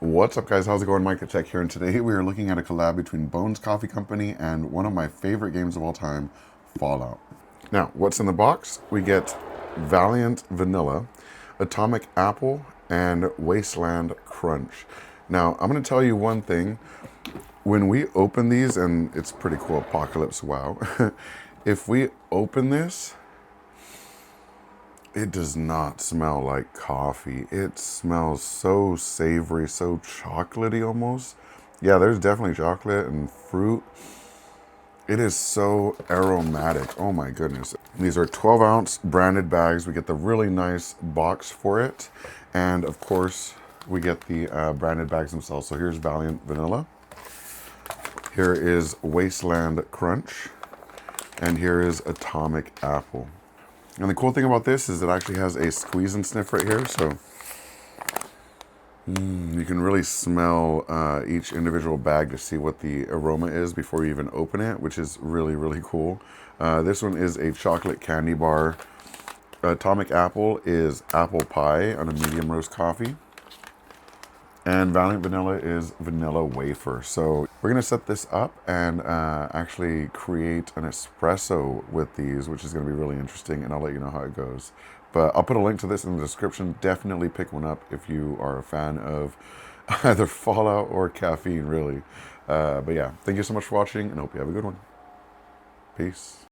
What's up, guys? How's it going? MikeTheTech here, and today we are looking at a collab between Bones Coffee Company and one of my favorite games of all time, Fallout. Now, what's in the box? We get Valiant Vanilla, Atomic Apple, and Wasteland Crunch. Now, I'm going to tell you one thing. When we open these, and it's pretty cool, Apocalypse, wow. If we open this, it does not smell like coffee. It smells so savory, so chocolatey almost. Yeah, there's definitely chocolate and fruit. It is so aromatic. Oh my goodness. These are 12-ounce branded bags. We get the really nice box for it. And of course, we get the branded bags themselves. So here's Valiant Vanilla. Here is Wasteland Crunch. And here is Atomic Apple. And the cool thing about this is it actually has a squeeze and sniff right here, so you can really smell each individual bag to see what the aroma is before you even open it, which is really, really cool. This one is a chocolate candy bar. Atomic Apple is apple pie on a medium roast coffee. And Valiant Vanilla is vanilla wafer. So we're gonna set this up and actually create an espresso with these, which is gonna be really interesting, and I'll let you know how it goes. But I'll put a link to this in the description. Definitely pick one up if you are a fan of either Fallout or caffeine, really. But yeah, thank you so much for watching, and I hope you have a good one. Peace.